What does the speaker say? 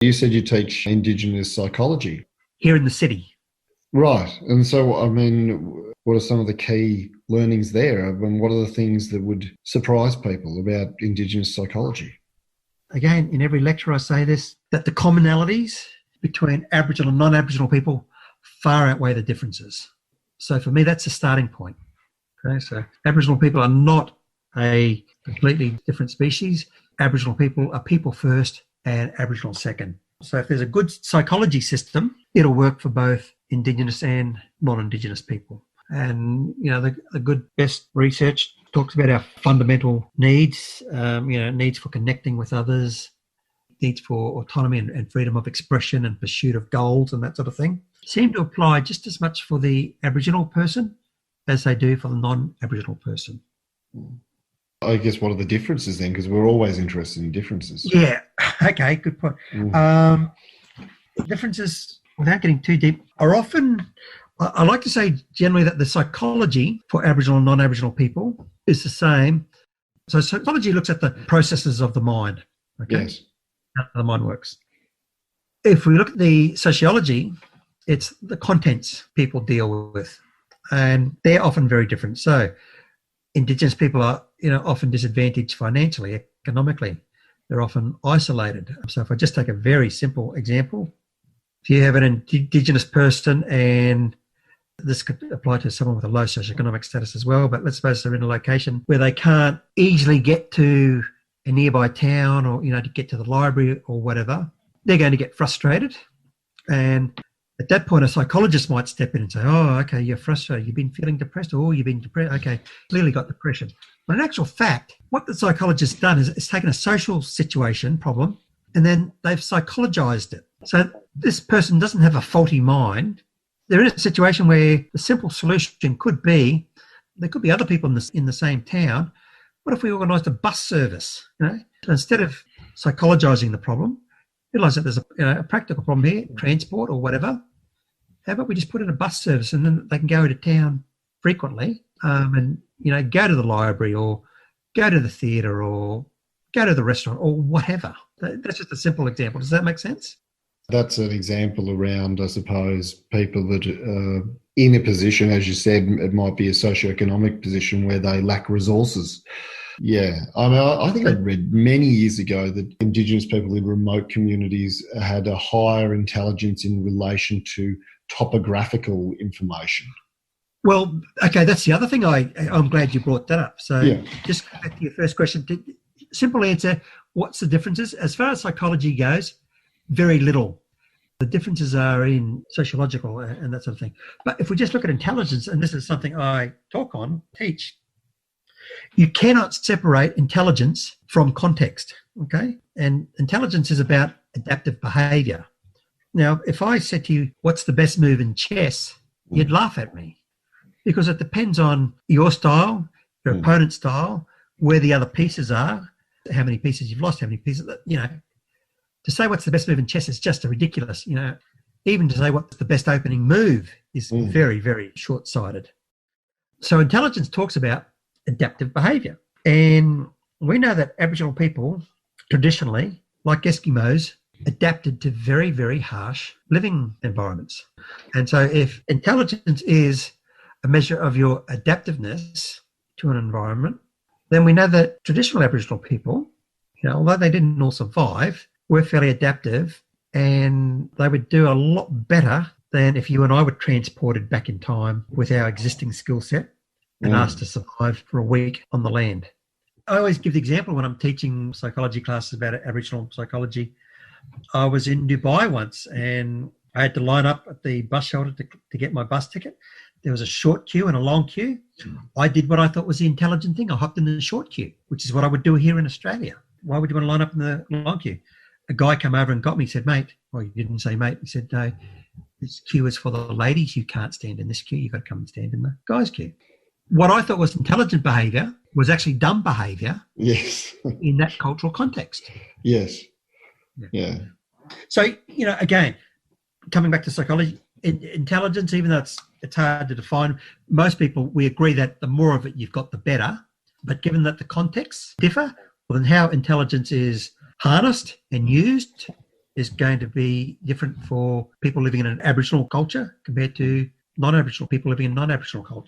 You said you teach Indigenous psychology. here in the city. Right. And so, I mean, what are some of the key learnings there? And what are the things that would surprise people about Indigenous psychology? Again, in every lecture I say this, that the commonalities between Aboriginal and non-Aboriginal people far outweigh the differences. So for me, that's a starting point. Okay, so Aboriginal people are not a completely different species. Aboriginal people are people first and Aboriginal second. So if there's a good psychology system, it'll work for both Indigenous and non-Indigenous people. And, you know, the good, best research talks about our fundamental needs, needs for connecting with others, needs for autonomy and freedom of expression and pursuit of goals and that sort of thing, seem to apply just as much for the Aboriginal person as they do for the non-Aboriginal person. I guess what are the differences then? Because we're always interested in differences. Yeah, okay, good point. Differences, without getting too deep, are often, I like to say generally that the psychology for Aboriginal and non-Aboriginal people is the same. So psychology looks at the processes of the mind, okay? Yes. How the mind works. If we look at the sociology, it's the contents people deal with, and they're often very different. So Indigenous people are, often disadvantaged financially, economically. They're often isolated. So if I just take a very simple example, if you have an Indigenous person, and this could apply to someone with a low socioeconomic status as well, but let's suppose they're in a location where they can't easily get to a nearby town or, to get to the library or whatever, they're going to get frustrated. And at that point, a psychologist might step in and say, oh, okay, you're frustrated. You've been feeling depressed. Oh, you've been depressed. Okay, clearly got depression. But in actual fact, what the psychologist's done is taken a social situation problem and then they've psychologized it. So this person doesn't have a faulty mind. They're in a situation where the simple solution could be, there could be other people in the same town. What if we organised a bus service? Instead of psychologizing the problem, realise that there's a practical problem here, transport or whatever. How about we just put in a bus service and then they can go to town frequently and go to the library or go to the theatre or go to the restaurant or whatever. That's just a simple example. Does that make sense? That's an example around, I suppose, people that are in a position, as you said, it might be a socioeconomic position where they lack resources. Yeah. I think I read many years ago that Indigenous people in remote communities had a higher intelligence in relation to topographical information. Well, okay, that's the other thing. I'm glad you brought that up. So just back to your first question. Simple answer, what's the differences? As far as psychology goes, very little. The differences are in sociological and that sort of thing. But if we just look at intelligence, and this is something I teach, you cannot separate intelligence from context, okay? And intelligence is about adaptive behaviour. Now, if I said to you, what's the best move in chess, you'd laugh at me because it depends on your style, your opponent's style, where the other pieces are, how many pieces you've lost, how many pieces, to say what's the best move in chess is just ridiculous. Even to say what's the best opening move is very, very short-sighted. So intelligence talks about adaptive behaviour. And we know that Aboriginal people traditionally, like Eskimos, adapted to very, very harsh living environments. And so if intelligence is a measure of your adaptiveness to an environment, then we know that traditional Aboriginal people, although they didn't all survive, were fairly adaptive and they would do a lot better than if you and I were transported back in time with our existing skill set and asked to survive for a week on the land. I always give the example when I'm teaching psychology classes about Aboriginal psychology. I was in Dubai once and I had to line up at the bus shelter to get my bus ticket. There was a short queue and a long queue. I did what I thought was the intelligent thing. I hopped in the short queue, which is what I would do here in Australia. Why would you want to line up in the long queue? A guy came over and got me, said, mate, well, he didn't say mate. He said, no, this queue is for the ladies. You can't stand in this queue. You've got to come and stand in the guys' queue. What I thought was intelligent behaviour was actually dumb behaviour. Yes. In that cultural context. Yes. Yeah. So, again, coming back to psychology, intelligence, even though it's hard to define, most people, we agree that the more of it you've got, the better. But given that the contexts differ, well, then how intelligence is harnessed and used is going to be different for people living in an Aboriginal culture compared to non-Aboriginal people living in non-Aboriginal culture.